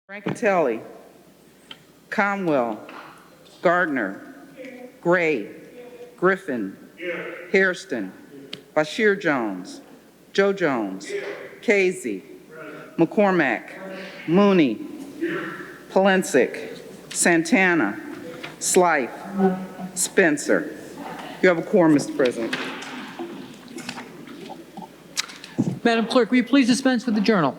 Francatelli, Conwell, Gardner, Gray, Griffin, Hairston, Bashir Jones, Joe Jones, Casey, McCormack, Mooney, Polensik, Santana, Slife, Spencer. You have a quorum, Mr. President. Madam Clerk, will you please dispense with the journal?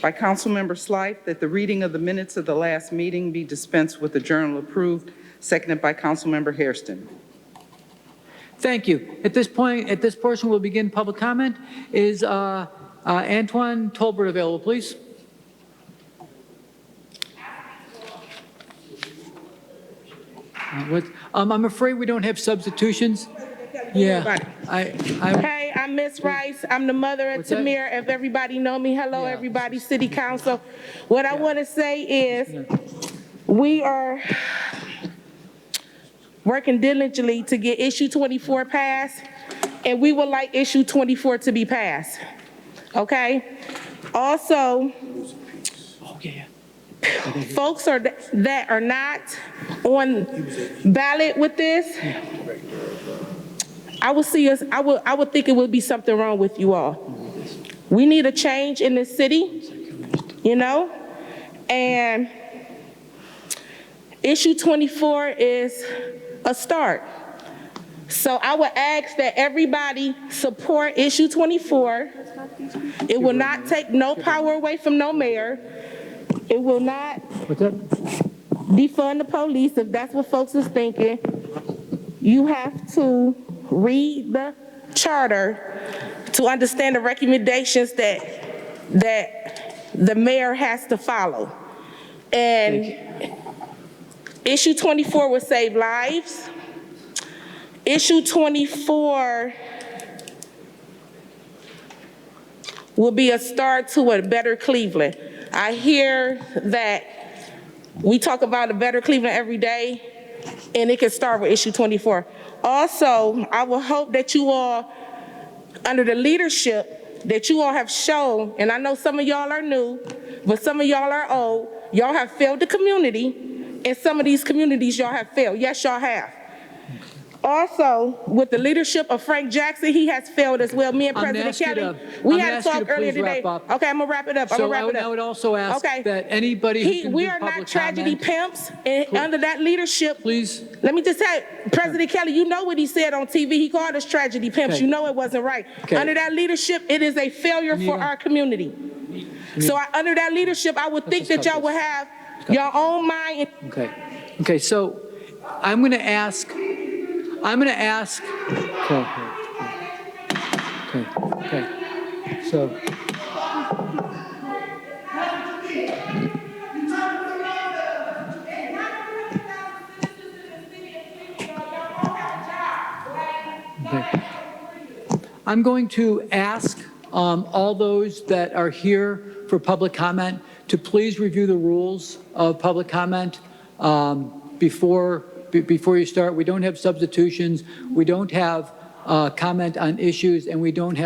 By Councilmember Slife, that the reading of the minutes of the last meeting be dispensed with, the journal approved, seconded by Councilmember Hairston. Thank you. At this point, at this portion, we'll begin public comment. Is Antoine Tolbert available, please? I'm afraid we don't have substitutions. Yeah, Hey, I'm Miss Rice. I'm the mother of What's that? Tamir. If everybody know me, hello, Yeah. everybody, City Council. What I want to say is, we are working diligently to get issue 24 passed, and we would like issue 24 to be passed. Okay? Also, Oh, yeah. folks that are not on ballot with this, I would think it would be something wrong with you all. We need a change in this city, you know? And issue 24 is a start. So I would ask that everybody support issue 24. It will not take no power away from no mayor. It will not What's that? defund the police, if that's what folks is thinking. You have to read the charter to understand the recommendations that the mayor has to follow. And issue 24 will save lives. Issue 24 will be a start to a better Cleveland. I hear that we talk about a better Cleveland every day, and it can start with issue 24. Also, I will hope that you all, under the leadership that you all have shown, and I know some of y'all are new, but some of y'all are old, y'all have failed the community, and some of these communities y'all have failed. Yes, y'all have. Also, with the leadership of Frank Jackson, he has failed as well. Me and I'm gonna President ask you Kelly, to- we I'm had gonna a ask you talk to earlier please today. wrap up. Okay, I'm gonna wrap it up. So I would also ask Okay. that anybody who's going We to do are not public tragedy comment, pimps, and under that leadership, please. let me just tell President Kelly, you know what he said on TV. He called us tragedy pimps. Okay. You know it wasn't right. Okay. Under that leadership, it is a failure for Anita. our community. So under that leadership, I would think just that cut y'all would this. have your own mind. Okay, so I'm going to ask, okay, so. Okay. I'm going to ask all those that are here for public comment to please review the rules of public comment before you start. We don't have substitutions. We don't have comment on issues, and we don't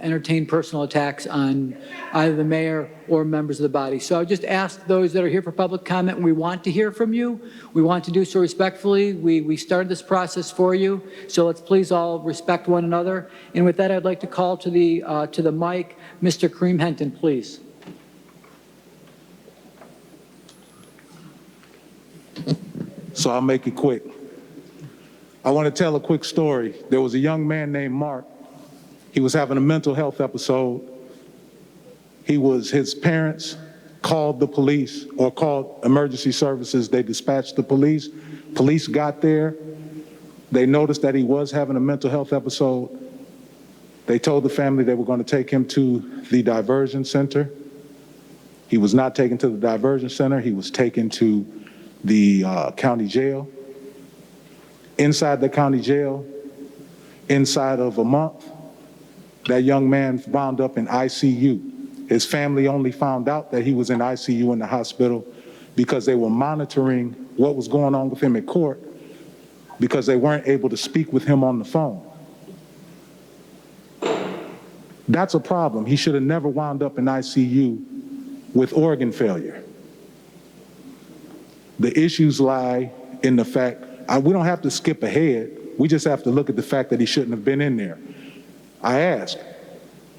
entertain personal attacks on either the mayor or members of the body. So I just ask those that are here for public comment, we want to hear from you. We want to do so respectfully. We started this process for you, so let's please all respect one another. And with that, I'd like to call to the mic, Mr. Kareem Henton, please. So I'll make it quick. I want to tell a quick story. There was a young man named Mark. He was having a mental health episode. His parents called the police or called emergency services. They dispatched the police. Police got there. They noticed that he was having a mental health episode. They told the family they were going to take him to the diversion center. He was not taken to the diversion center. He was taken to the county jail. Inside the county jail, inside of a month, that young man wound up in ICU. His family only found out that he was in ICU in the hospital because they were monitoring what was going on with him at court because they weren't able to speak with him on the phone. That's a problem. He should have never wound up in ICU with organ failure. The issues lie in the fact, we don't have to skip ahead, we just have to look at the fact that he shouldn't have been in there. I ask,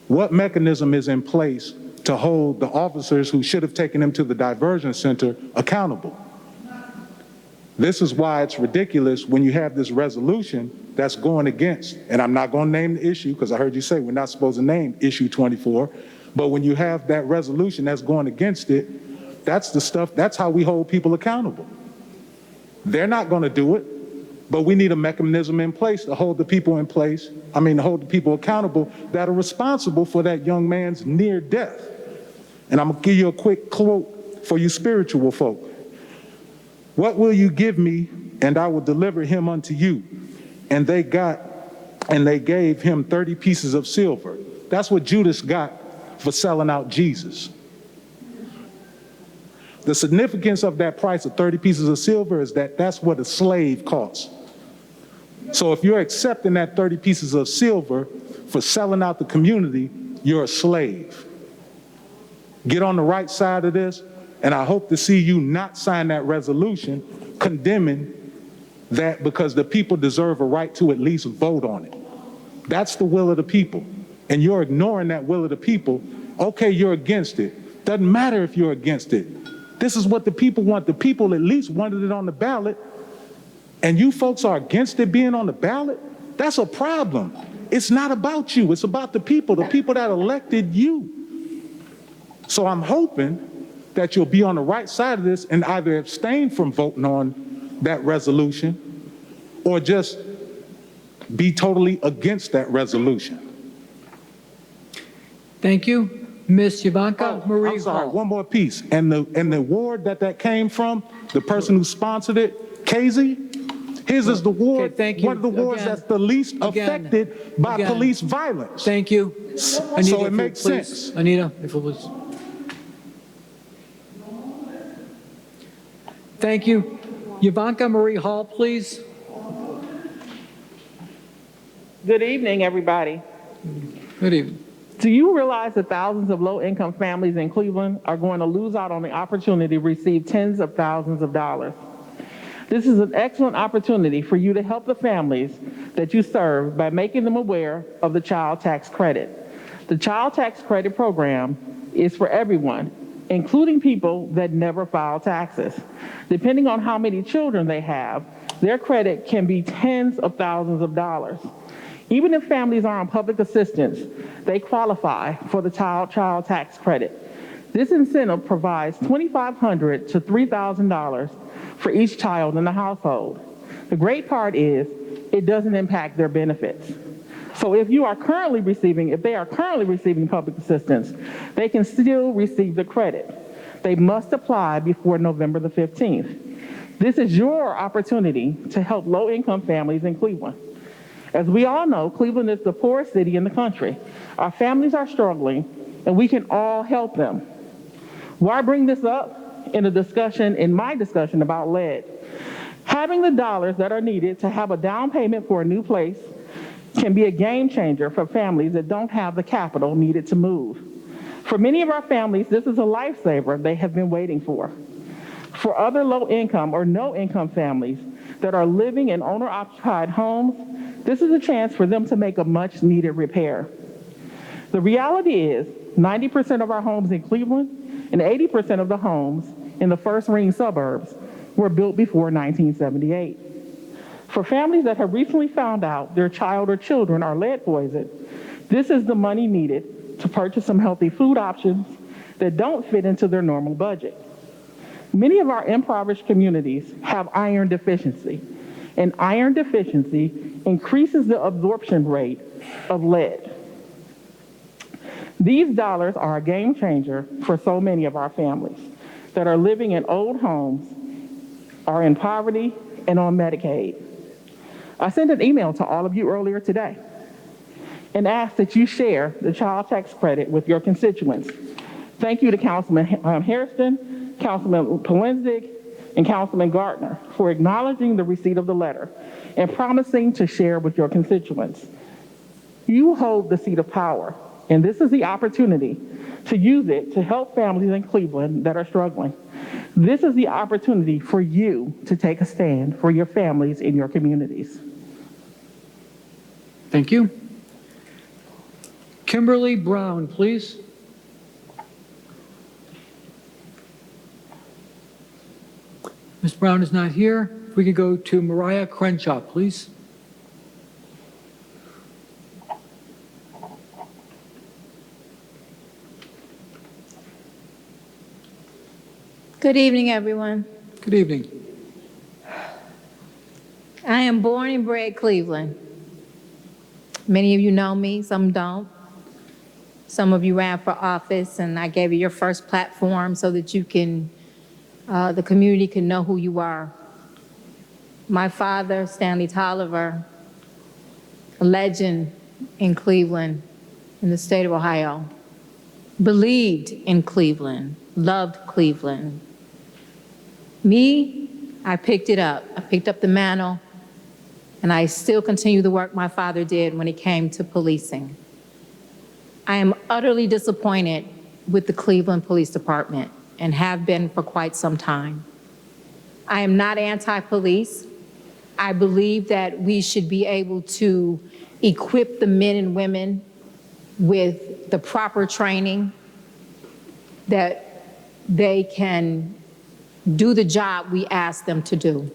what mechanism is in place to hold the officers who should have taken him to the diversion center accountable? This is why it's ridiculous when you have this resolution that's going against, and I'm not going to name the issue because I heard you say we're not supposed to name issue 24, but when you have that resolution that's going against it, that's the stuff, that's how we hold people accountable. They're not going to do it, but we need a mechanism in place to hold the people in place, to hold the people accountable that are responsible for that young man's near death. And I'm going to give you a quick quote for you spiritual folk. What will you give me, and I will deliver him unto you? And they gave him 30 pieces of silver. That's what Judas got for selling out Jesus. The significance of that price of 30 pieces of silver is that that's what a slave costs. So if you're accepting that 30 pieces of silver for selling out the community, you're a slave. Get on the right side of this, and I hope to see you not sign that resolution condemning that, because the people deserve a right to at least vote on it. That's the will of the people. And you're ignoring that will of the people. Okay, you're against it. Doesn't matter if you're against it. This is what the people want. The people at least wanted it on the ballot. And you folks are against it being on the ballot? That's a problem. It's not about you. It's about the people that elected you. So I'm hoping that you'll be on the right side of this and either abstain from voting on that resolution or just be totally against that resolution. Thank you. Ms. Yvanka Marie I'm sorry, Hall. one more piece. And the ward that came from, the person who sponsored it, Casey, his is the ward, Okay, thank you. one of the wards that's the least affected by police violence. Thank you. Anita, So if it you makes please. sense. Anita, if you please. Thank you. Yvanka Marie Hall, please. Good evening, everybody. Good evening. Do you realize that thousands of low-income families in Cleveland are going to lose out on the opportunity to receive tens of thousands of dollars? This is an excellent opportunity for you to help the families that you serve by making them aware of the Child Tax Credit. The Child Tax Credit program is for everyone, including people that never file taxes. Depending on how many children they have, their credit can be tens of thousands of dollars. Even if families are on public assistance, they qualify for the child tax credit. This incentive provides $2,500 to $3,000 for each child in the household. The great part is it doesn't impact their benefits. So if they are currently receiving public assistance, they can still receive the credit. They must apply before November the 15th. This is your opportunity to help low-income families in Cleveland. As we all know, Cleveland is the poorest city in the country. Our families are struggling, and we can all help them. Why bring this up in my discussion about lead? Having the dollars that are needed to have a down payment for a new place can be a game changer for families that don't have the capital needed to move. For many of our families, this is a lifesaver they have been waiting for. For other low-income or no-income families that are living in owner-occupied homes, this is a chance for them to make a much-needed repair. The reality is 90% of our homes in Cleveland and 80% of the homes in the first-ring suburbs were built before 1978. For families that have recently found out their child or children are lead poisoned, this is the money needed to purchase some healthy food options that don't fit into their normal budget. Many of our impoverished communities have iron deficiency, and iron deficiency increases the absorption rate of lead. These dollars are a game changer for so many of our families that are living in old homes, are in poverty, and on Medicaid. I sent an email to all of you earlier today and asked that you share the child tax credit with your constituents. Thank you to Councilman Hairston, Councilman Polensik, and Councilman Gardner for acknowledging the receipt of the letter and promising to share with your constituents. You hold the seat of power, and this is the opportunity to use it to help families in Cleveland that are struggling. This is the opportunity for you to take a stand for your families in your communities. Thank you. Kimberly Brown, please. Ms. Brown is not here. We could go to Mariah Crenshaw, please. Good evening, everyone. Good evening. I am born and bred Cleveland. Many of you know me, some don't. Some of you ran for office, and I gave you your first platform so that you can, the community can know who you are. My father, Stanley Tolliver, a legend in Cleveland, in the state of Ohio, believed in Cleveland, loved Cleveland. Me, I picked it up. I picked up the mantle, and I still continue the work my father did when it came to policing. I am utterly disappointed with the Cleveland Police Department and have been for quite some time. I am not anti-police. I believe that we should be able to equip the men and women with the proper training that they can do the job we ask them to do.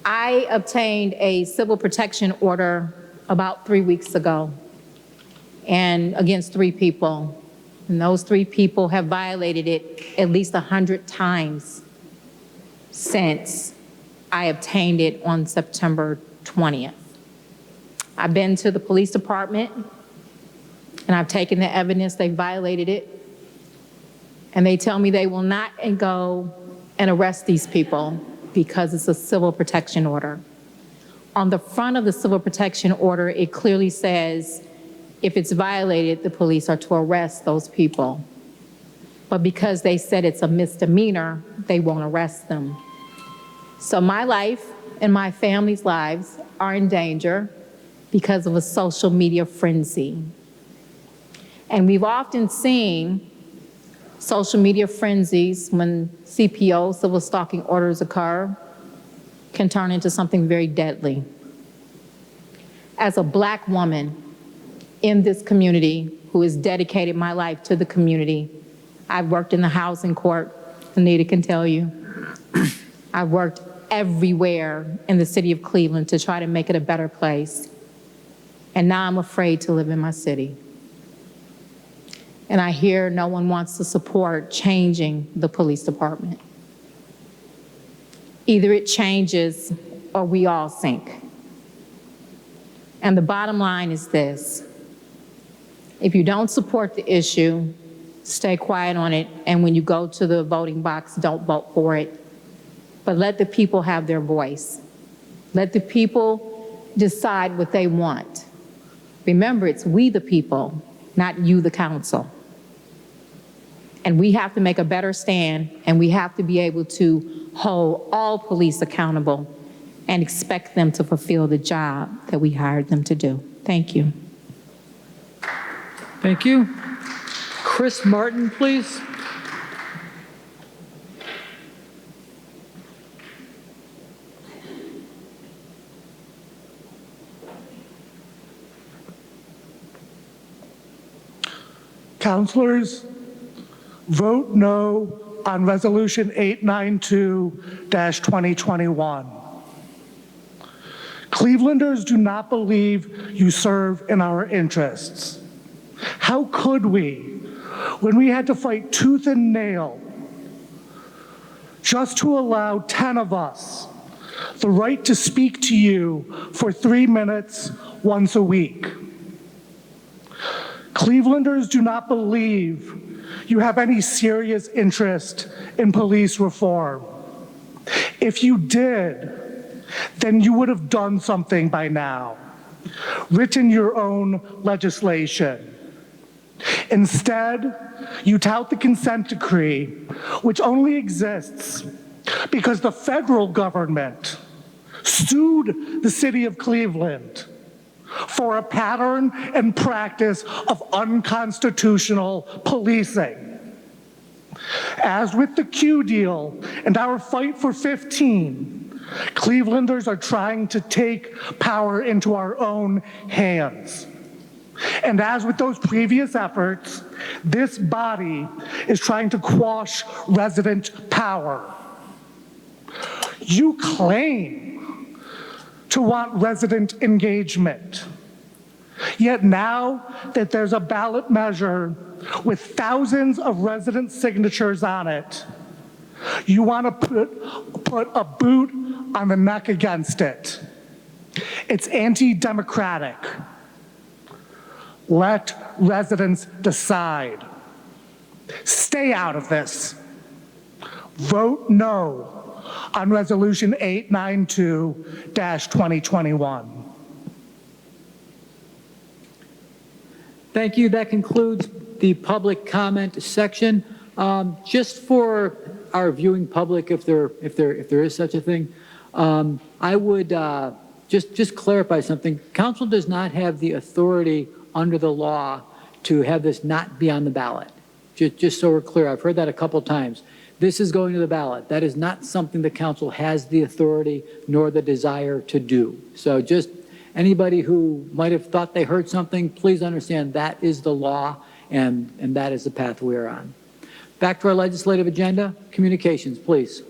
I obtained a civil protection order about 3 weeks ago, and against 3 people. And those 3 people have violated it at least 100 times since I obtained it on September 20th. I've been to the police department, and I've taken the evidence they violated it, and they tell me they will not go and arrest these people because it's a civil protection order. On the front of the civil protection order, it clearly says if it's violated, the police are to arrest those people. But because they said it's a misdemeanor, they won't arrest them. So my life and my family's lives are in danger because of a social media frenzy. And we've often seen social media frenzies when CPO, civil stalking orders occur, can turn into something very deadly. As a Black woman in this community who has dedicated my life to the community, I've worked in the housing court, Anita can tell you. I've worked everywhere in the city of Cleveland to try to make it a better place. And now I'm afraid to live in my city. And I hear no one wants to support changing the police department. Either it changes or we all sink. And the bottom line is this: if you don't support the issue, stay quiet on it, and when you go to the voting box, don't vote for it. But let the people have their voice. Let the people decide what they want. Remember, it's we the people, not you the council. And we have to make a better stand, and we have to be able to hold all police accountable and expect them to fulfill the job that we hired them to do. Thank you. Thank you. Chris Martin, please. Councilors, vote no on Resolution 892-2021. Clevelanders do not believe you serve in our interests. How could we, when we had to fight tooth and nail just to allow 10 of us the right to speak to you for 3 minutes once a week? Clevelanders do not believe you have any serious interest in police reform. If you did, then you would have done something by now, written your own legislation. Instead, you tout the consent decree, which only exists because the federal government sued the city of Cleveland for a pattern and practice of unconstitutional policing. As with the Q deal and our fight for 15, Clevelanders are trying to take power into our own hands. And as with those previous efforts, this body is trying to quash resident power. You claim to want resident engagement. Yet now that there's a ballot measure with thousands of resident signatures on it, you want to put a boot on the neck against it. It's anti-democratic. Let residents decide. Stay out of this. Vote no on Resolution 892-2021. Thank you. That concludes the public comment section. Just for our viewing public, if there is such a thing, I would just clarify something. Council does not have the authority under the law to have this not be on the ballot. Just so we're clear, I've heard that a couple times. This is going to the ballot. That is not something the council has the authority nor the desire to do. So just anybody who might have thought they heard something, please understand that is the law and that is the path we are on. Back to our legislative agenda, communications, please.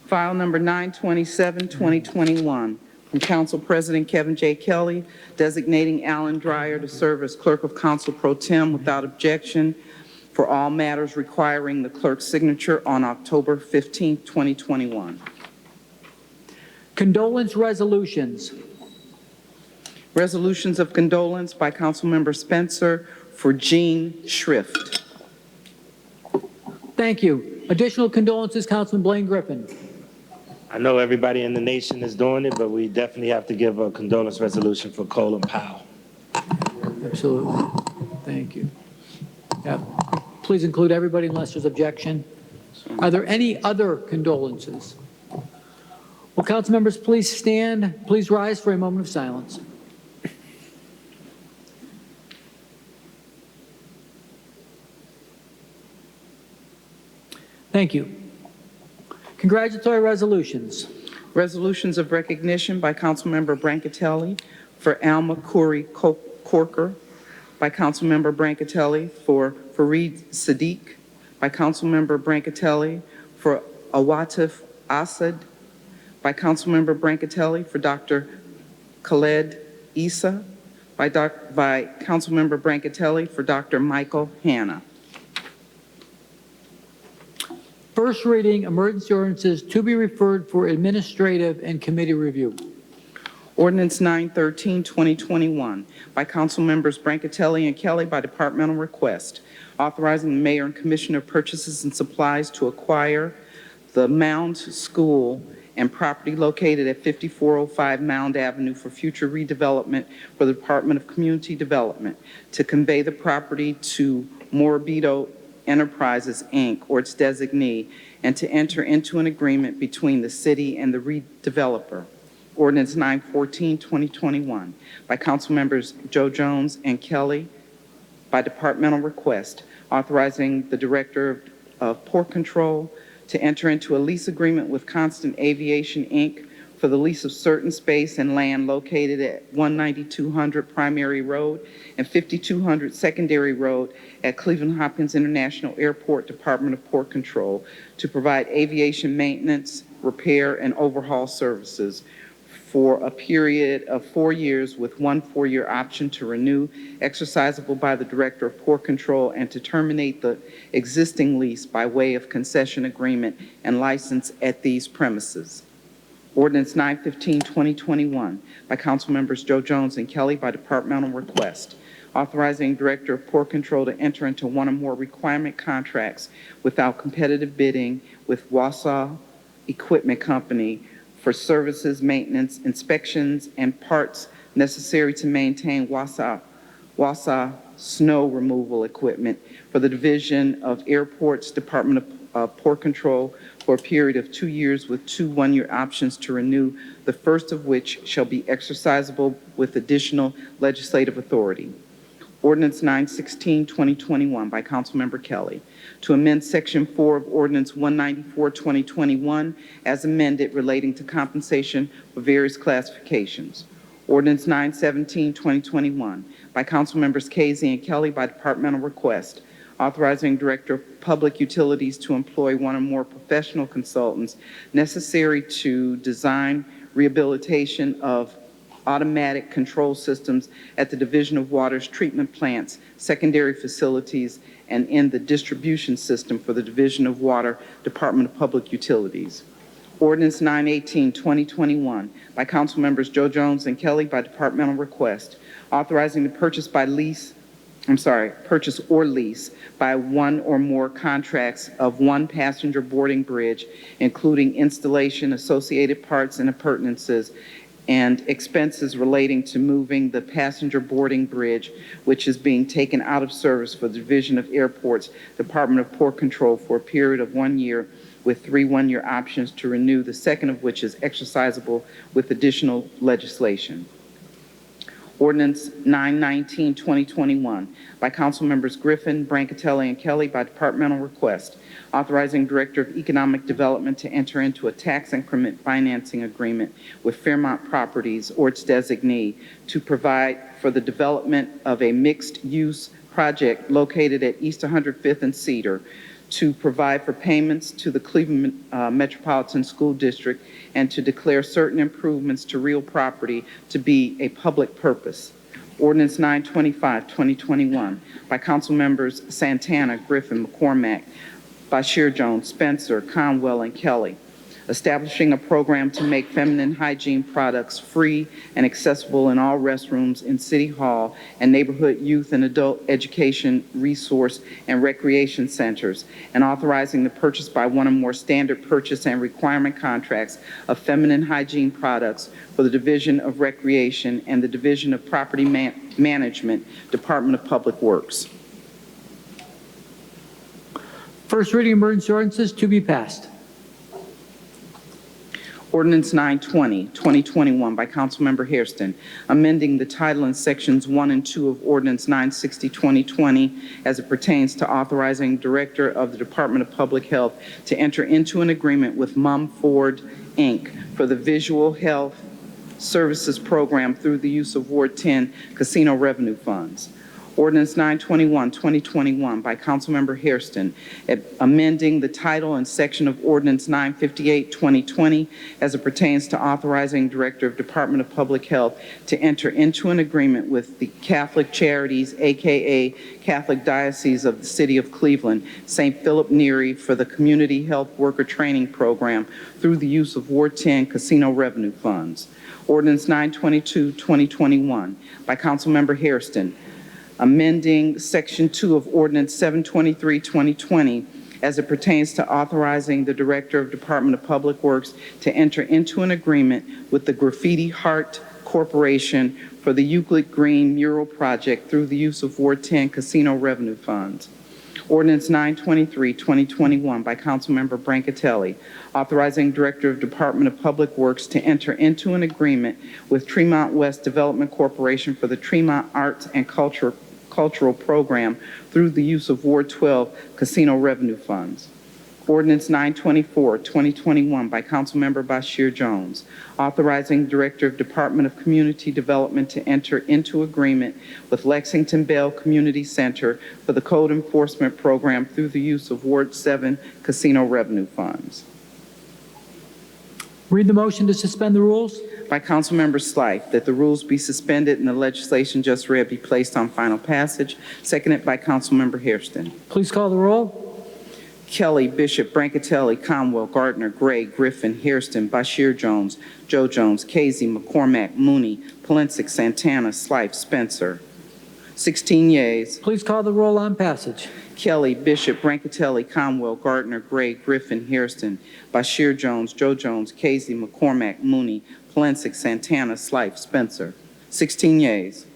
File number 927, 2021, from Council President Kevin J. Kelly, designating Alan Dreyer to serve as Clerk of Council Pro Tem without objection for all matters requiring the clerk's signature on October 15, 2021. Condolence resolutions. Resolutions of condolence by Councilmember Spencer for Gene Schrift. Thank you. Additional condolences, Councilman Blaine Griffin. I know everybody in the nation is doing it, but we definitely have to give a condolence resolution for Colin Powell. Absolutely. Thank you. Yeah. Please include everybody unless there's objection. Are there any other condolences? Will council members please stand? Please rise for a moment of silence. Thank you. Congratulatory resolutions. Resolutions of recognition by Councilmember Brancatelli for Alma Corey Corker, by Councilmember Brancatelli for Fareed Sadiq, by Councilmember Brancatelli for Awatif Asad, by Councilmember Brancatelli for Dr. Khaled Issa, by Councilmember Brancatelli for Dr. Michael Hanna. First reading, emergency ordinances to be referred for administrative and committee review. Ordinance 913, 2021, by Councilmembers Brancatelli and Kelly by departmental request, authorizing the mayor and commissioner of purchases and supplies to acquire the Mound School and property located at 5405 Mound Avenue for future redevelopment for the Department of Community Development, to convey the property to Morabito Enterprises, Inc., or its designee, and to enter into an agreement between the city and the redeveloper. Ordinance 914, 2021, by Councilmembers Joe Jones and Kelly by departmental request, authorizing the Director of Port Control to enter into a lease agreement with Constant Aviation, Inc. for the lease of certain space and land located at 19200 Primary Road and 5200 Secondary Road at Cleveland Hopkins International Airport, Department of Port Control, to provide aviation maintenance, repair, and overhaul services for a period of 4 years with one 4-year option to renew, exercisable by the Director of Port Control, and to terminate the existing lease by way of concession agreement and license at these premises. Ordinance 915, 2021, by Councilmembers Joe Jones and Kelly by departmental request, authorizing Director of Port Control to enter into one or more requirement contracts without competitive bidding with Wausau Equipment Company for services, maintenance, inspections, and parts necessary to maintain Wausau snow removal equipment for the Division of Airports, Department of Port Control, for a period of 2 years with 2 one-year options to renew, the first of which shall be exercisable with additional legislative authority. Ordinance 916, 2021 by Councilmember Kelly to amend Section 4 of Ordinance 194, 2021 as amended relating to compensation for various classifications. Ordinance 917, 2021 by Councilmembers Casey and Kelly by departmental request, authorizing Director of Public Utilities to employ one or more professional consultants necessary to design rehabilitation of automatic control systems at the Division of Water's treatment plants, secondary facilities, and in the distribution system for the Division of Water, Department of Public Utilities. Ordinance 918, 2021 by Councilmembers Joe Jones and Kelly by departmental request, authorizing the purchase or lease by one or more contracts of one passenger boarding bridge, including installation, associated parts and appurtenances, and expenses relating to moving the passenger boarding bridge, which is being taken out of service for the Division of Airports, Department of Port Control for a period of 1 year with 3 one-year options to renew, the second of which is exercisable with additional legislation. Ordinance 919, 2021 by Councilmembers Griffin, Brancatelli, and Kelly by departmental request, authorizing Director of Economic Development to enter into a tax increment financing agreement with Fairmont Properties or its designee to provide for the development of a mixed-use project located at East 105th and Cedar, to provide for payments to the Cleveland Metropolitan School District, and to declare certain improvements to real property to be a public purpose. Ordinance 925, 2021 by Councilmembers Santana, Griffin, McCormack, Bashir Jones, Spencer, Conwell, and Kelly, establishing a program to make feminine hygiene products free and accessible in all restrooms in City Hall and neighborhood youth and adult education resource and recreation centers, and authorizing the purchase by one or more standard purchase and requirement contracts of feminine hygiene products for the Division of Recreation and the Division of Property Management, Department of Public Works. First reading emergency ordinances to be passed. Ordinance 920, 2021 by Councilmember Hairston, amending the title and sections 1 and 2 of Ordinance 960, 2020 as it pertains to authorizing Director of the Department of Public Health to enter into an agreement with Mumford, Inc. for the Visual Health Services Program through the use of Ward 10 casino revenue funds. Ordinance 921, 2021 by Councilmember Hairston, amending the title and section of Ordinance 958, 2020 as it pertains to authorizing Director of Department of Public Health to enter into an agreement with the Catholic Charities, aka Catholic Diocese of the City of Cleveland, St. Philip Neri, for the Community Health Worker Training Program through the use of Ward 10 casino revenue funds. Ordinance 922, 2021 by Councilmember Hairston, amending Section 2 of Ordinance 723, 2020 as it pertains to authorizing the Director of Department of Public Works to enter into an agreement with the Graffiti Heart Corporation for the Euclid Green Mural Project through the use of Ward 10 casino revenue funds. Ordinance 923, 2021 by Councilmember Brancatelli, authorizing Director of Department of Public Works to enter into an agreement with Tremont West Development Corporation for the Tremont Arts and Cultural Program through the use of Ward 12 casino revenue funds. Ordinance 924, 2021 by Councilmember Bashir Jones, authorizing Director of Department of Community Development to enter into agreement with Lexington Bell Community Center for the Code Enforcement Program through the use of Ward 7 casino revenue funds. Read the motion to suspend the rules. By Councilmember Slife, that the rules be suspended and the legislation just read be placed on final passage. Seconded by Councilmember Hairston. Please call the roll. Kelly, Bishop, Brancatelli, Conwell, Gardner, Gray, Griffin, Hairston, Bashir Jones, Joe Jones, Casey, McCormack, Mooney, Polensek, Santana, Slife, Spencer. 16 yeas. Please call the roll on passage. Kelly, Bishop, Brancatelli, Conwell, Gardner, Gray, Griffin, Hairston, Bashir Jones, Joe Jones, Casey, McCormack, Mooney, Polensek, Santana, Slife, Spencer. 16 yeas.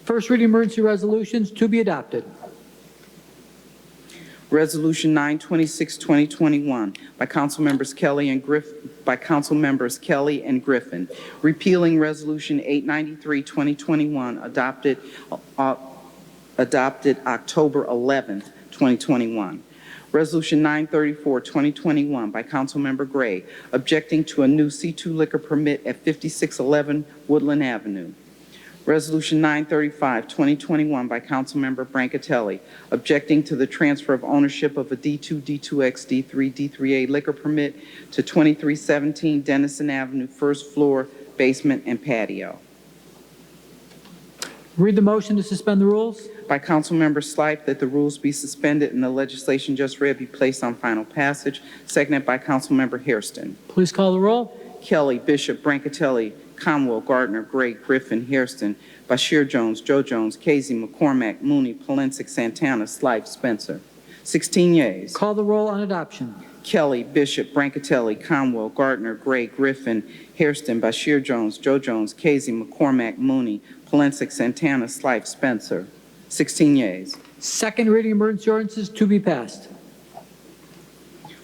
First reading emergency resolutions to be adopted. Resolution 926, 2021, by Councilmembers Kelly and Griffin, repealing Resolution 893, 2021, adopted October 11th, 2021. Resolution 934, 2021, by Councilmember Gray, objecting to a new C2 liquor permit at 5611 Woodland Avenue. Resolution 935, 2021, by Councilmember Brancatelli, objecting to the transfer of ownership of a D2, D2X, D3, D3A liquor permit to 2317 Dennison Avenue, first floor, basement, and patio. Read the motion to suspend the rules. By Councilmember Slife, that the rules be suspended and the legislation just read be placed on final passage. Seconded by Councilmember Hairston. Please call the roll. Kelly, Bishop, Brancatelli, Conwell, Gardner, Gray, Griffin, Hairston, Bashir Jones, Joe Jones, Casey, McCormack, Mooney, Polensek, Santana, Slife, Spencer. 16 yeas. Call the roll on adoption. Kelly, Bishop, Brancatelli, Conwell, Gardner, Gray, Griffin, Hairston, Bashir Jones, Joe Jones, Casey, McCormack, Mooney, Polensek, Santana, Slife, Spencer. 16 yeas. Second reading emergency ordinances to be passed.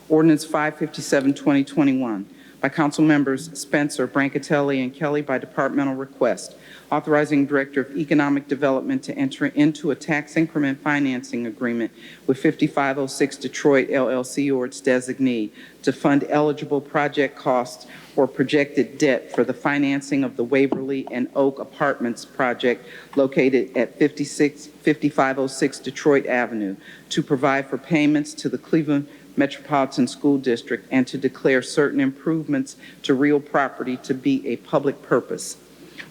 Ordinance 557, 2021, by Council Members Spencer, Brancatelli, and Kelly by departmental request, authorizing Director of Economic Development to enter into a tax increment financing agreement with 5506 Detroit LLC or its designee to fund eligible project costs or projected debt for the financing of the Waverly and Oak Apartments project located at 5506 Detroit Avenue, to provide for payments to the Cleveland Metropolitan School District and to declare certain improvements to real property to be a public purpose.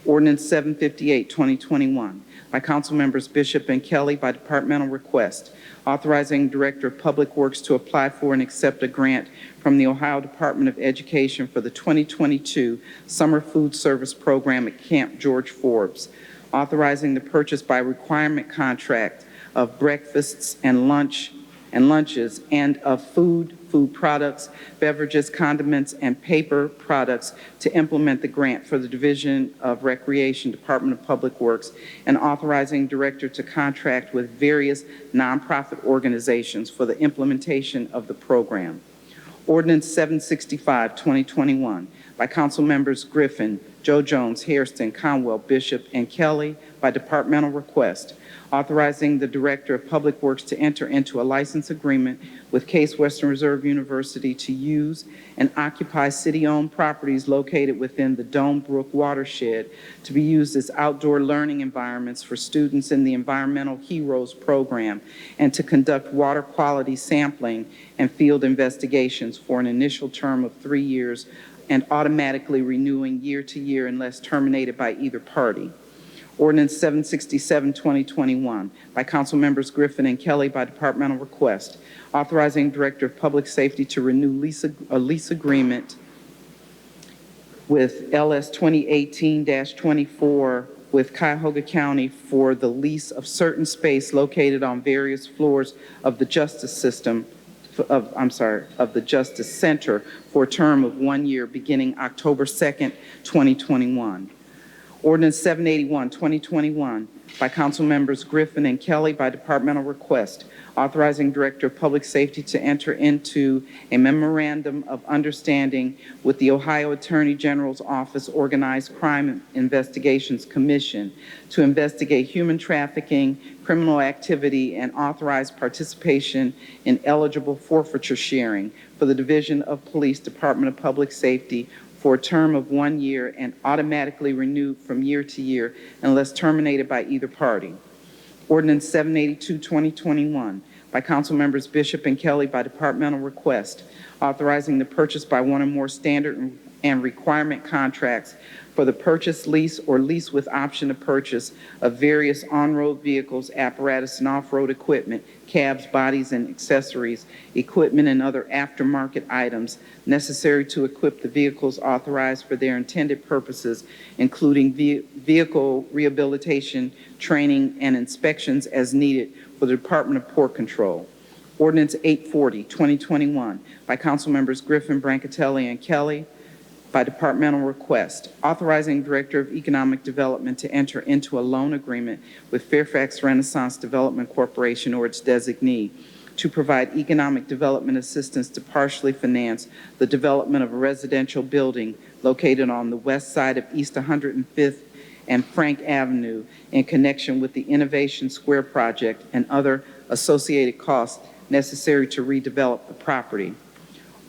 Ordinance 758, 2021, by Council Members Bishop and Kelly by departmental request, authorizing Director of Public Works to apply for and accept a grant from the Ohio Department of Education for the 2022 Summer Food Service Program at Camp George Forbes, authorizing the purchase by requirement contract of breakfasts and lunches and of food products, beverages, condiments, and paper products to implement the grant for the Division of Recreation, Department of Public Works, and authorizing director to contract with various nonprofit organizations for the implementation of the program. Ordinance 765, 2021, by Council Members Griffin, Joe Jones, Hairston, Conwell, Bishop, and Kelly by departmental request, authorizing the Director of Public Works to enter into a license agreement with Case Western Reserve University to use and occupy city-owned properties located within the Dome Brook watershed to be used as outdoor learning environments for students in the Environmental Heroes program, and to conduct water quality sampling and field investigations for an initial term of 3 years and automatically renewing year to year unless terminated by either party. Ordinance 767, 2021, by Council Members Griffin and Kelly by departmental request, authorizing Director of Public Safety to renew a lease agreement with LS 2018-24 with Cuyahoga County for the lease of certain space located on various floors of the Justice System, of the Justice Center for a term of 1 year beginning October 2nd, 2021. Ordinance 781, 2021, by Council Members Griffin and Kelly by departmental request, authorizing Director of Public Safety to enter into a memorandum of understanding with the Ohio Attorney General's Office Organized Crime Investigations Commission to investigate human trafficking, criminal activity, and authorize participation in eligible forfeiture sharing for the Division of Police, Department of Public Safety, for a term of 1 year and automatically renewed from year to year unless terminated by either party. Ordinance 782, 2021, by Council Members Bishop and Kelly by departmental request, authorizing the purchase by one or more standard and requirement contracts for the purchase, lease, or lease with option to purchase of various on-road vehicles, apparatus, and off-road equipment, cabs, bodies, and accessories, equipment, and other aftermarket items necessary to equip the vehicles authorized for their intended purposes, including vehicle rehabilitation, training, and inspections as needed for the Department of Port Control. Ordinance 840, 2021, by Council Members Griffin, Brancatelli, and Kelly, by departmental request, authorizing Director of Economic Development to enter into a loan agreement with Fairfax Renaissance Development Corporation or its designee to provide economic development assistance to partially finance the development of a residential building located on the west side of East 105th and Frank Avenue in connection with the Innovation Square project and other associated costs necessary to redevelop the property.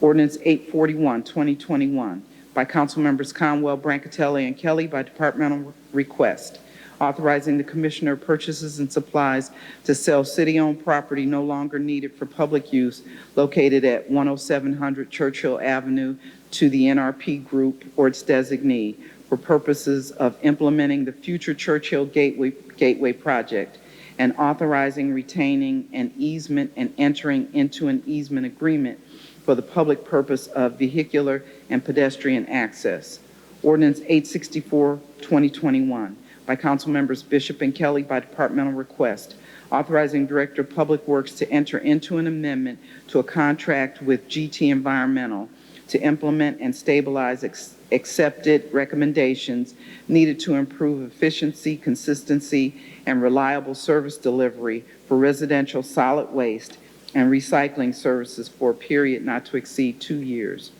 Ordinance 841, 2021, by Councilmembers Conwell, Brancatelli, and Kelly by departmental request, authorizing the Commissioner of Purchases and Supplies to sell city-owned property no longer needed for public use located at 10700 Churchill Avenue to the NRP Group or its designee for purposes of implementing the future Churchill Gateway project, and authorizing, retaining an easement and entering into an easement agreement for the public purpose of vehicular and pedestrian access. Ordinance 864, 2021, by Councilmembers Bishop and Kelly by departmental request, authorizing Director of Public Works to enter into an amendment to a contract with GT Environmental to implement and stabilize accepted recommendations needed to improve efficiency, consistency, and reliable service delivery for residential solid waste and recycling services for a period not to exceed 2 years.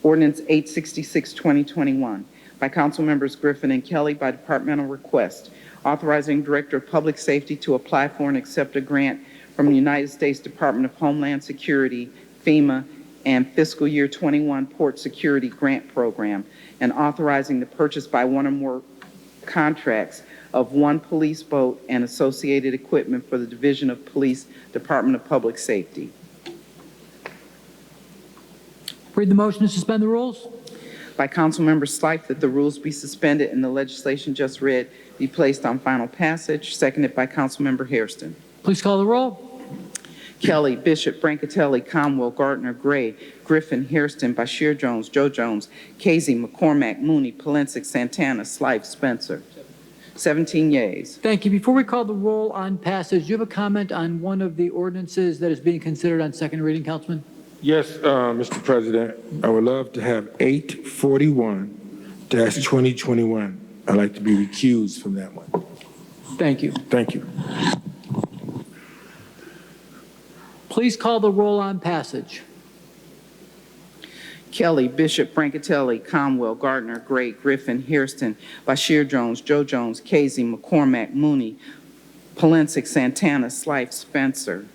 Ordinance 866, 2021, by Councilmembers Griffin and Kelly by departmental request, authorizing Director of Public Safety to apply for and accept a grant from the United States Department of Homeland Security, FEMA, and Fiscal Year 21 Port Security Grant Program, and authorizing the purchase by one or more contracts of one police boat and associated equipment for the Division of Police, Department of Public Safety. Read the motion to suspend the rules. By Councilmember Slife, that the rules be suspended and the legislation just read be placed on final passage, seconded by Councilmember Hairston. Please call the roll. Kelly, Bishop, Brancatelli, Conwell, Gardner, Gray, Griffin, Hairston, Bashir Jones, Joe Jones, Casey, McCormack, Mooney, Polensek, Santana, Slife, Spencer. 17 yeas. Thank you. Before we call the roll on passage, do you have a comment on one of the ordinances that is being considered on second reading, Councilman? Yes, Mr. President, I would love to have 841-2021. I'd like to be recused from that one. Thank you. Thank you. Please call the roll on passage. Kelly, Bishop, Brancatelli, Conwell, Gardner, Gray, Griffin, Hairston, Bashir Jones, Joe Jones, Casey, McCormack, Mooney, Polensek, Santana, Slife, Spencer.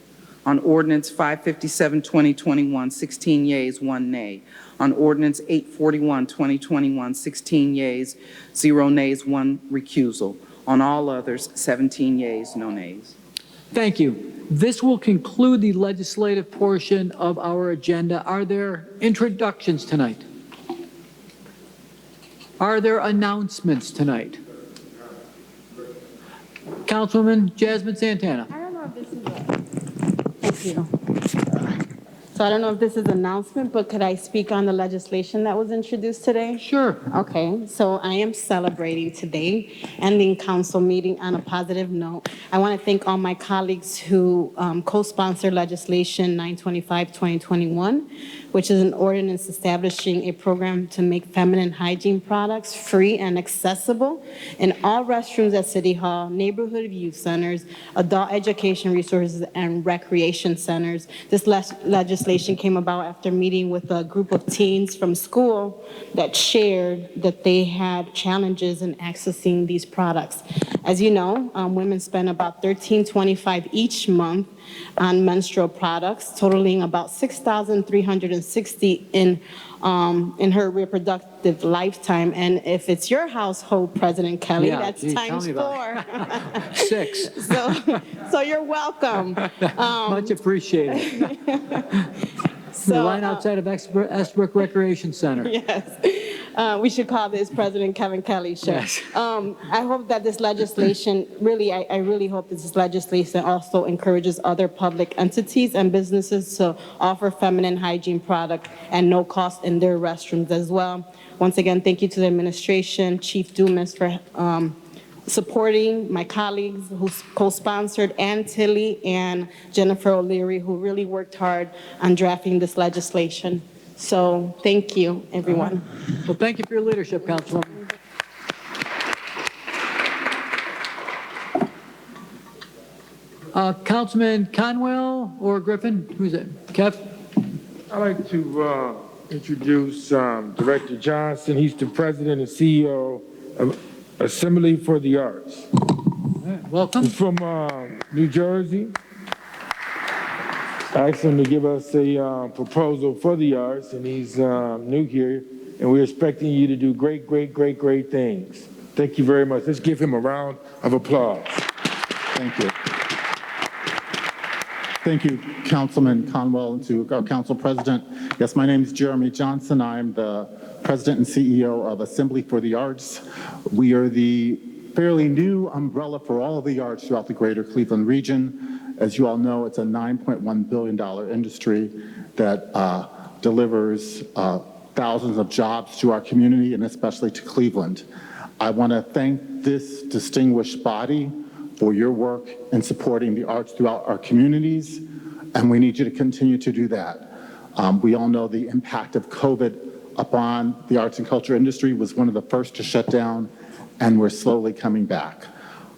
On Ordinance 557, 2021, 16 yeas, 1 nay. On Ordinance 841, 2021, 16 yeas, 0 nays, 1 recusal. On all others, 17 yeas, no nays. Thank you. This will conclude the legislative portion of our agenda. Are there introductions tonight? Are there announcements tonight? Councilwoman Jasmine Santana. I don't know if this is thank you. So I don't know if this is an announcement, but could I speak on the legislation that was introduced today? Sure. Okay, so I am celebrating today, ending council meeting on a positive note. I want to thank all my colleagues who co-sponsored legislation 925-2021, which is an ordinance establishing a program to make feminine hygiene products free and accessible in all restrooms at City Hall, neighborhood youth centers, adult education resources, and recreation centers. This legislation came about after meeting with a group of teens from school that shared that they had challenges in accessing these products. As you know, women spend about $13.25 each month on menstrual products, totaling about $6,360 in her reproductive lifetime. And if it's your household, President Kelly, Yeah, that's geez, times tell me 4. 6. So you're welcome. Much appreciated. The line outside of Esbrook Recreation Center. Yes. We should call this President Kevin Kelly show. Yes. I hope that this legislation, I really hope that this legislation also encourages other public entities and businesses to offer feminine hygiene product at no cost in their restrooms as well. Once again, thank you to the administration, Chief Dumas for supporting my colleagues who co-sponsored, Ann Tilley and Jennifer O'Leary, who really worked hard on drafting this legislation. So thank you, everyone. Well, thank you for your leadership, Councilwoman. Councilman Conwell or Griffin? Who's it? Kev? I'd like to introduce Director Johnson. He's the president and CEO of Assembly for the Arts. All right, welcome. He's from New Jersey. I asked him to give us a proposal for the arts, and he's new here, and we're expecting you to do great, great, great, great things. Thank you very much. Let's give him a round of applause. Thank you. Thank you, Councilman Conwell, and to our council president. Yes, my name is Jeremy Johnson. I'm the president and CEO of Assembly for the Arts. We are the fairly new umbrella for all of the arts throughout the greater Cleveland region. As you all know, it's a $9.1 billion industry that delivers thousands of jobs to our community and especially to Cleveland. I want to thank this distinguished body for your work in supporting the arts throughout our communities, and we need you to continue to do that. We all know the impact of COVID upon the arts and culture industry was one of the first to shut down, and we're slowly coming back.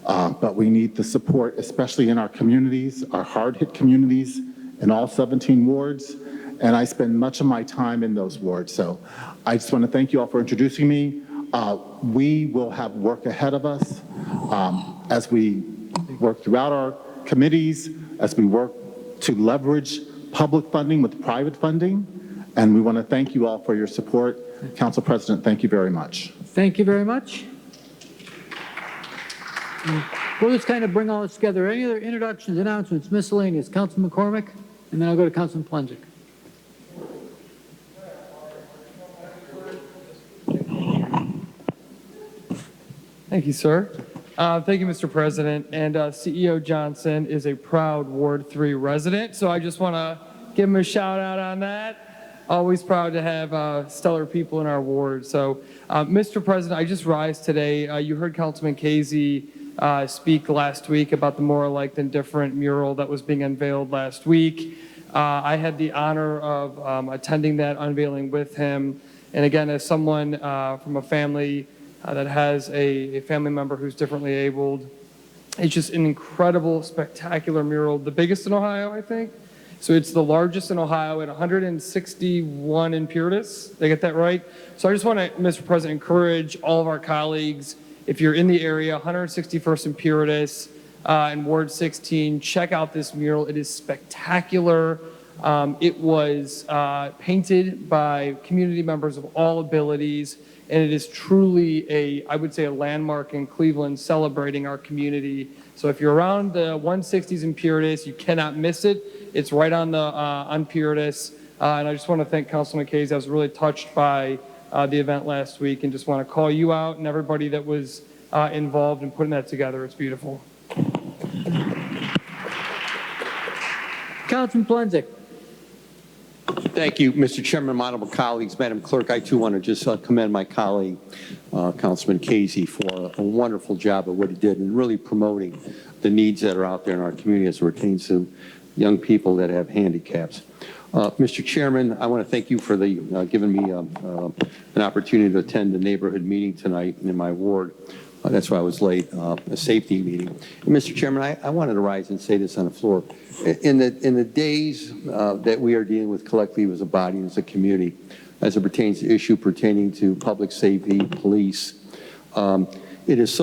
But we need the support, especially in our communities, our hard-hit communities in all 17 wards, and I spend much of my time in those wards. So I just want to thank you all for introducing me. We will have work ahead of us as we work throughout our committees, as we work to leverage public funding with private funding, and we want to thank you all for your support. Council President, thank you very much. Thank you very much. We'll just kind of bring all this together. Any other introductions, announcements, miscellaneous? Councilman McCormick, and then I'll go to Councilman Plenzik. Thank you, sir. Thank you, Mr. President. And CEO Johnson is a proud Ward 3 resident, so I just want to give him a shout out on that. Always proud to have stellar people in our ward. So, Mr. President, I just rise today. You heard Councilman Casey speak last week about the More Alike Than Different mural that was being unveiled last week. I had the honor of attending that unveiling with him. And again, as someone from a family that has a family member who's differently abled, it's just an incredible, spectacular mural. The biggest in Ohio, I think. So it's the largest in Ohio at 161 in Purtis. Did I get that right? So I just want to, Mr. President, encourage all of our colleagues, if you're in the area, 161st in Purtis, in Ward 16, check out this mural. It is spectacular. It was painted by community members of all abilities, and it is truly I would say, a landmark in Cleveland celebrating our community. So if you're around the 160s in Purtis, you cannot miss it. It's right on Purtis. And I just want to thank Councilman Casey. I was really touched by the event last week, and just want to call you out and everybody that was involved in putting that together. It's beautiful. Councilman Plenzik. Thank you, Mr. Chairman, my honorable colleagues. Madam Clerk, I too want to just commend my colleague, Councilman Casey, for a wonderful job of what he did in really promoting the needs that are out there in our community as it pertains to young people that have handicaps. Mr. Chairman, I want to thank you for giving me an opportunity to attend the neighborhood meeting tonight in my ward. That's why I was late, a safety meeting. And Mr. Chairman, I wanted to rise and say this on the floor. In the days that we are dealing with collectively as a body and as a community, as it pertains to issue pertaining to public safety, police, it was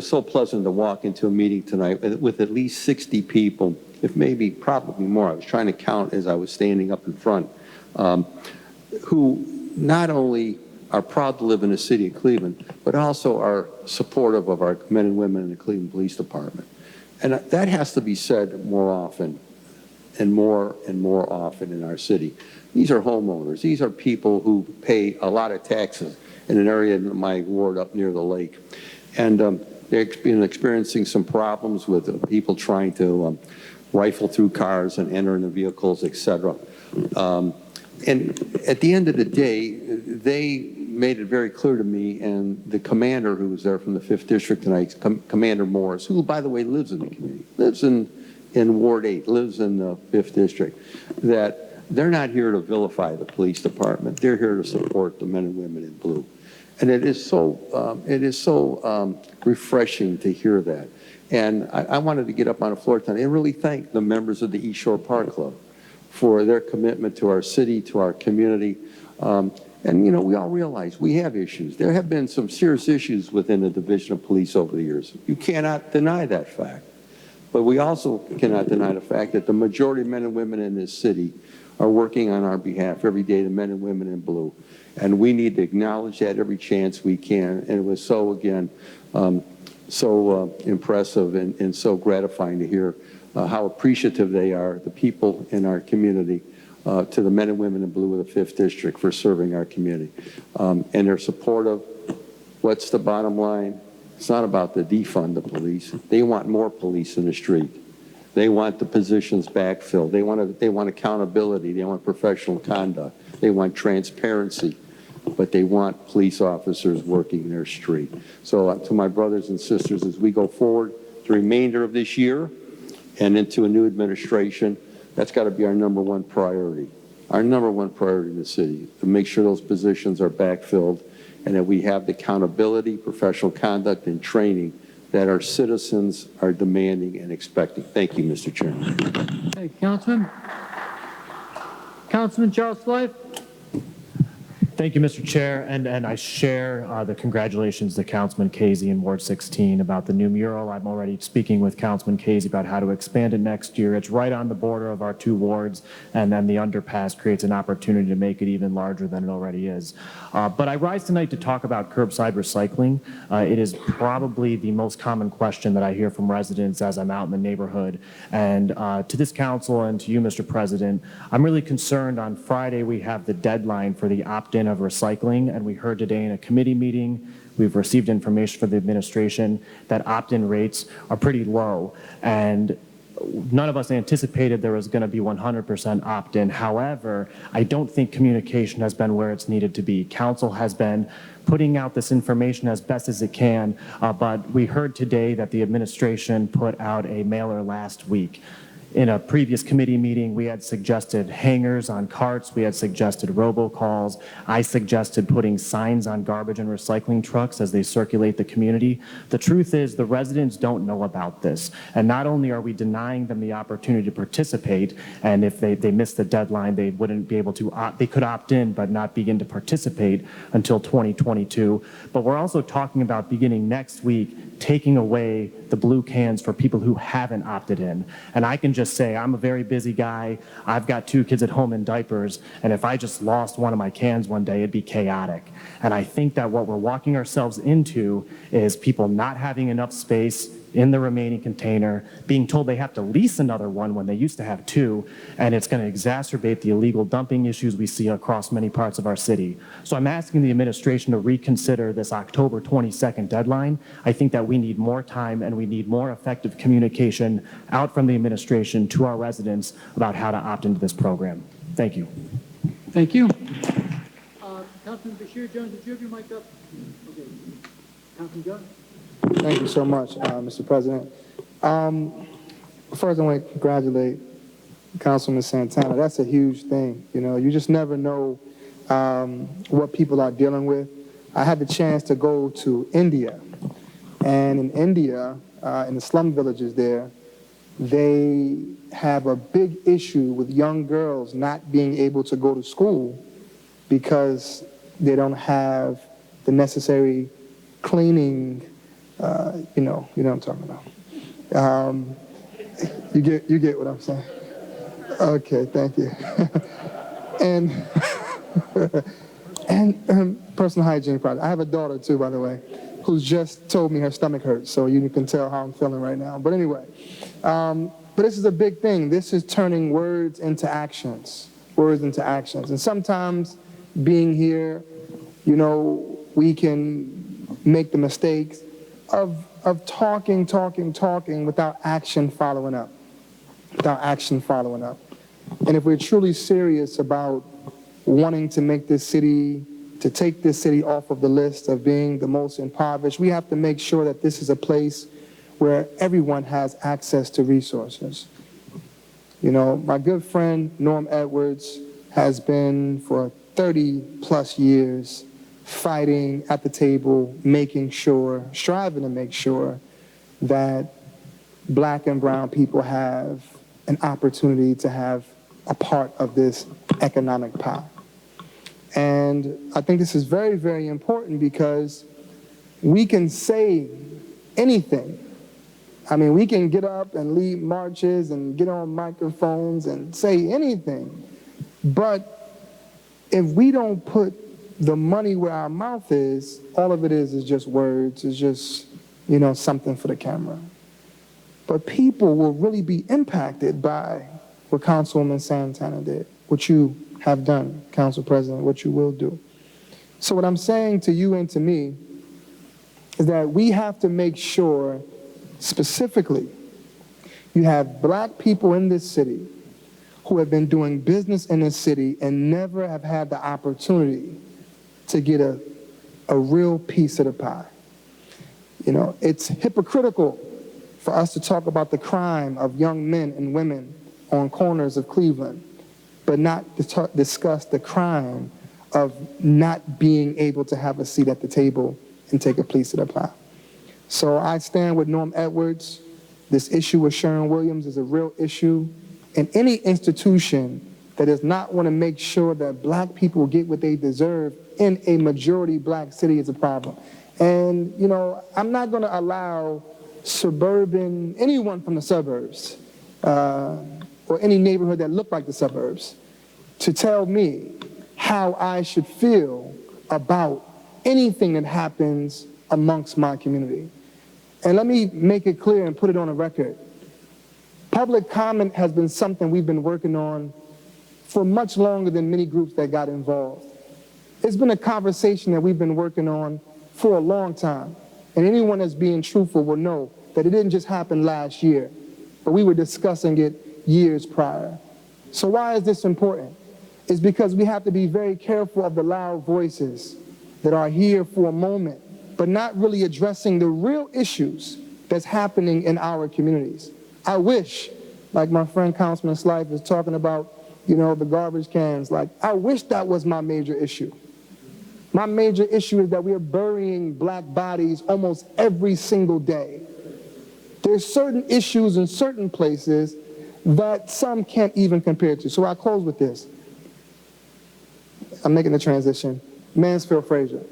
so pleasant to walk into a meeting tonight with at least 60 people, if maybe probably more. I was trying to count as I was standing up in front, who not only are proud to live in the city of Cleveland, but also are supportive of our men and women in the Cleveland Police Department. And that has to be said more often and more often in our city. These are homeowners. These are people who pay a lot of taxes in an area in my ward up near the lake. And they've been experiencing some problems with people trying to rifle through cars and enter into vehicles, et cetera. And at the end of the day, they made it very clear to me, and the commander who was there from the 5th District tonight, Commander Morris, who, by the way, lives in the community, lives in Ward 8, lives in the 5th District, that they're not here to vilify the police department. They're here to support the men and women in blue. And it is so refreshing to hear that. And I wanted to get up on the floor tonight and really thank the members of the East Shore Park Club for their commitment to our city, to our community. And, you know, we all realize we have issues. There have been some serious issues within the Division of Police over the years. You cannot deny that fact. But we also cannot deny the fact that the majority of men and women in this city are working on our behalf every day, the men and women in blue. And we need to acknowledge that every chance we can. And it was so, again, so impressive and so gratifying to hear how appreciative they are, the people in our community, to the men and women in blue of the 5th District for serving our community. And they're supportive. What's the bottom line? It's not about the defund the police. They want more police in the street. They want the positions backfilled. They want accountability. They want professional conduct. They want transparency. But they want police officers working their street. So to my brothers and sisters, as we go forward the remainder of this year and into a new administration, that's got to be our number one priority. Our number one priority in the city, to make sure those positions are backfilled and that we have the accountability, professional conduct, and training that our citizens are demanding and expecting. Thank you, Mr. Chairman. Hey, Councilman Charles Slife. Thank you, Mr. Chair, and I share the congratulations to Councilman Casey in Ward 16 about the new mural. I'm already speaking with Councilman Casey about how to expand it next year. It's right on the border of our 2 wards, and then the underpass creates an opportunity to make it even larger than it already is. But I rise tonight to talk about curbside recycling. It is probably the most common question that I hear from residents as I'm out in the neighborhood. And to this council and to you, Mr. President, I'm really concerned. On Friday, we have the deadline for the opt-in of recycling, and we heard today in a committee meeting, we've received information from the administration that opt-in rates are pretty low, and none of us anticipated there was going to be 100% opt-in. However, I don't think communication has been where it's needed to be. Council has been putting out this information as best as it can, but we heard today that the administration put out a mailer last week. In a previous committee meeting, we had suggested hangers on carts. We had suggested robocalls. I suggested putting signs on garbage and recycling trucks as they circulate the community. The truth is the residents don't know about this. And not only are we denying them the opportunity to participate, and if they miss the deadline, they wouldn't be able to they could opt in but not begin to participate until 2022. But we're also talking about beginning next week taking away the blue cans for people who haven't opted in. And I can just say, I'm a very busy guy. I've got 2 kids at home in diapers, and if I just lost one of my cans one day, it'd be chaotic. And I think that what we're walking ourselves into is people not having enough space in the remaining container, being told they have to lease another one when they used to have 2, and it's going to exacerbate the illegal dumping issues we see across many parts of our city. So I'm asking the administration to reconsider this October 22nd deadline. I think that we need more time and we need more effective communication out from the administration to our residents about how to opt into this program. Thank you. Thank you. Councilman Bashir Jones, did you have your mic up? Okay. Councilman Jones? Thank you so much, Mr. President. First, I want to congratulate Councilman Santana. That's a huge thing. You know, you just never know what people are dealing with. I had the chance to go to India, and in India, in the slum villages there, they have a big issue with young girls not being able to go to school because they don't have the necessary cleaning. You know what I'm talking about. You get what I'm saying. Okay, thank you. and personal hygiene products. I have a daughter too, by the way, who's just told me her stomach hurts, so you can tell how I'm feeling right now. But anyway, but this is a big thing. This is turning words into actions, and sometimes being here, you know, we can make the mistakes of talking without action following up. And if we're truly serious about wanting to make this city, to take this city off of the list of being the most impoverished, we have to make sure that this is a place where everyone has access to resources. You know, my good friend Norm Edwards has been for 30 plus years fighting at the table, striving to make sure that Black and brown people have an opportunity to have a part of this economic pie. And I think this is very, very important because we can say anything. I mean, we can get up and lead marches and get on microphones and say anything. But if we don't put the money where our mouth is, all of it is just words, it's just, you know, something for the camera. But people will really be impacted by what Councilwoman Santana did, what you have done, Council President, what you will do. So what I'm saying to you and to me is that we have to make sure, specifically, you have Black people in this city who have been doing business in this city and never have had the opportunity to get a real piece of the pie. You know, it's hypocritical for us to talk about the crime of young men and women on corners of Cleveland, but not to discuss the crime of not being able to have a seat at the table and take a piece of the pie. So I stand with Norm Edwards. This issue with Sharon Williams is a real issue. And any institution that does not want to make sure that Black people get what they deserve in a majority Black city is a problem. And, you know, I'm not going to allow anyone from the suburbs, or any neighborhood that look like the suburbs, to tell me how I should feel about anything that happens amongst my community. And let me make it clear and put it on a record. Public comment has been something we've been working on for much longer than many groups that got involved. It's been a conversation that we've been working on for a long time. And anyone that's being truthful will know that it didn't just happen last year, but we were discussing it years prior. So why is this important? It's because we have to be very careful of the loud voices that are here for a moment, but not really addressing the real issues that's happening in our communities. I wish, like my friend Councilman Slife was talking about, you know, the garbage cans, like, I wish that was my major issue. My major issue is that we are burying Black bodies almost every single day. There's certain issues in certain places that some can't even compare to. So I close with this. I'm making the transition. Mansfield Frazier.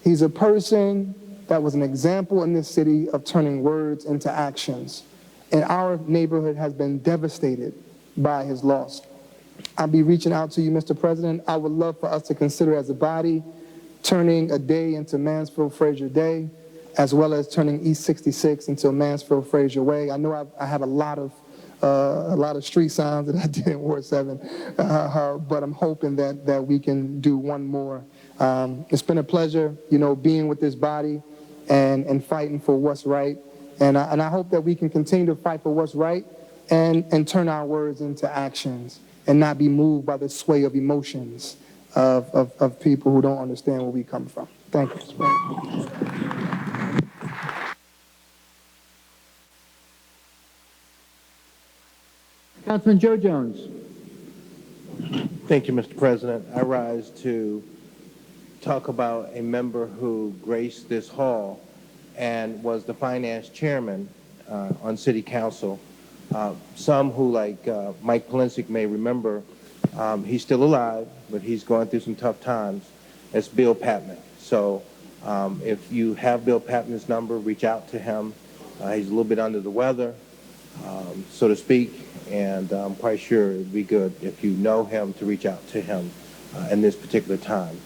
He's a person that was an example in this city of turning words into actions. And our neighborhood has been devastated by his loss. I'll be reaching out to you, Mr. President. I would love for us to consider as a body turning a day into Mansfield Frazier Day, as well as turning East 66 into Mansfield Frazier Way. I know I have a lot of street signs that I did in Ward 7, but I'm hoping that we can do one more. It's been a pleasure, you know, being with this body and fighting for what's right. And I hope that we can continue to fight for what's right and turn our words into actions and not be moved by the sway of emotions of people who don't understand where we come from. Thank you. Councilman Joe Jones. Thank you, Mr. President. I rise to talk about a member who graced this hall and was the finance chairman on City Council. Some who, like Mike Polensek, may remember, he's still alive, but he's going through some tough times. It's Bill Patman. So if you have Bill Patman's number, reach out to him. He's a little bit under the weather, so to speak, and I'm quite sure it'd be good if you know him to reach out to him in this particular time.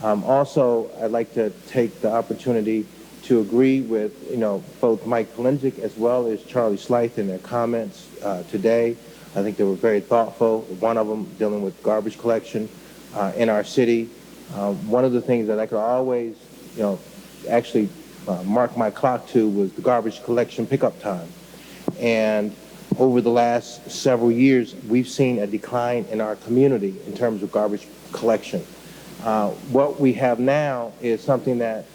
Also, I'd like to take the opportunity to agree with, you know, both Mike Polensek as well as Charlie Slife in their comments today. I think they were very thoughtful. One of them dealing with garbage collection in our city. One of the things that I could always, you know, actually mark my clock to was the garbage collection pickup time. And over the last several years, we've seen a decline in our community in terms of garbage collection. What we have now is something that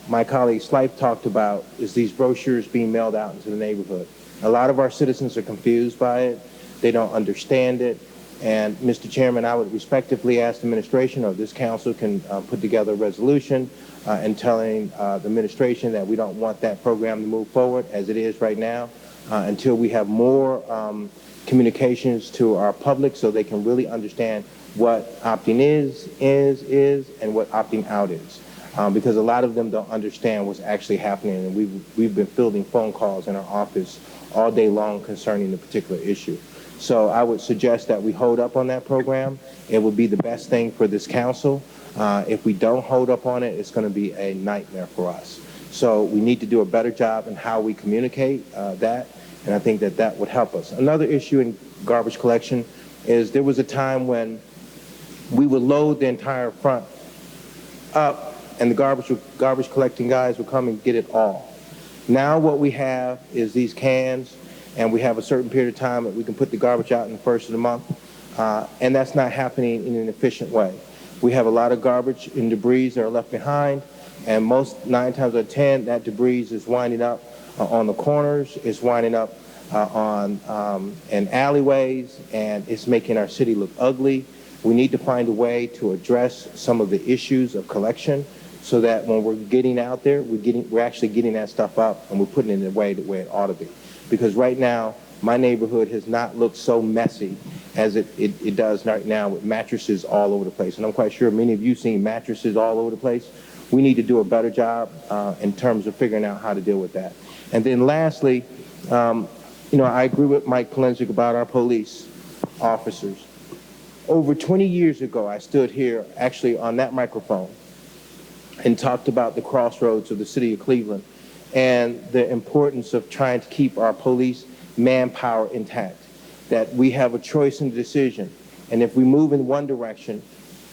my colleague Slife talked about, is these brochures being mailed out into the neighborhood. A lot of our citizens are confused by it. They don't understand it. And Mr. Chairman, I would respectfully ask the administration or this council can put together a resolution and telling the administration that we don't want that program to move forward as it is right now until we have more communications to our public so they can really understand what opting is, and what opting out is. Because a lot of them don't understand what's actually happening, and we've been fielding phone calls in our office all day long concerning the particular issue. So I would suggest that we hold up on that program. It would be the best thing for this council. If we don't hold up on it, it's going to be a nightmare for us. So we need to do a better job in how we communicate that, and I think that that would help us. Another issue in garbage collection is there was a time when we would load the entire front up and the garbage collecting guys would come and get it all. Now what we have is these cans, and we have a certain period of time that we can put the garbage out in the first of the month, and that's not happening in an efficient way. We have a lot of garbage and debris that are left behind, and 9 times out of 10, that debris is winding up on the corners, it's winding up in alleyways, and it's making our city look ugly. We need to find a way to address some of the issues of collection so that when we're getting out there, we're actually getting that stuff up and we're putting it in the way it ought to be. Because right now, my neighborhood has not looked so messy as it does right now with mattresses all over the place. And I'm quite sure many of you seen mattresses all over the place. We need to do a better job in terms of figuring out how to deal with that. And then lastly, I agree with Mike Polensek about our police officers. Over 20 years ago, I stood here actually on that microphone and talked about the crossroads of the city of Cleveland and the importance of trying to keep our police manpower intact, that we have a choice in the decision. And if we move in one direction,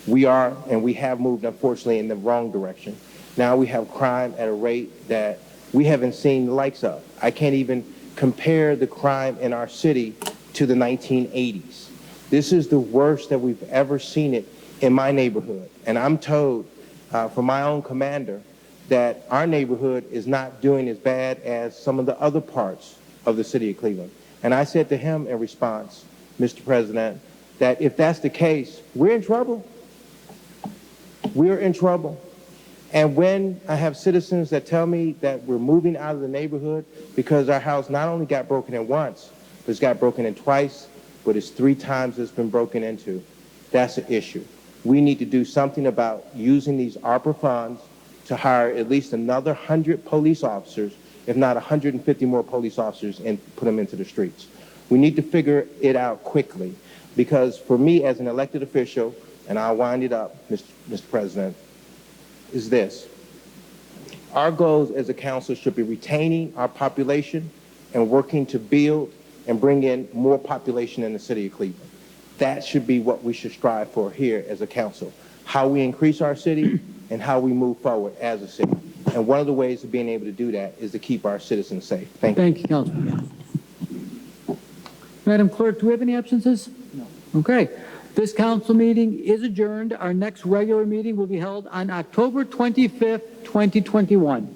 we have moved, unfortunately, in the wrong direction. Now we have crime at a rate that we haven't seen the likes of. I can't even compare the crime in our city to the 1980s. This is the worst that we've ever seen it in my neighborhood. And I'm told from my own commander that our neighborhood is not doing as bad as some of the other parts of the city of Cleveland. And I said to him in response, Mr. President, that if that's the case, we're in trouble. We're in trouble. And when I have citizens that tell me that we're moving out of the neighborhood because our house not only got broken in once, but it's got broken in twice, but it's 3 times it's been broken into, that's an issue. We need to do something about using these ARPA funds to hire at least another 100 police officers, if not 150 more police officers, and put them into the streets. We need to figure it out quickly, because for me as an elected official, and I'll wind it up, Mr. President, is this. Our goals as a council should be retaining our population and working to build and bring in more population in the city of Cleveland. That should be what we should strive for here as a council. How we increase our city and how we move forward as a city. And one of the ways of being able to do that is to keep our citizens safe. Thank you. Thank you, Councilman. Madam Clerk, do we have any absences? No. Okay. This council meeting is adjourned. Our next regular meeting will be held on October 25th, 2021.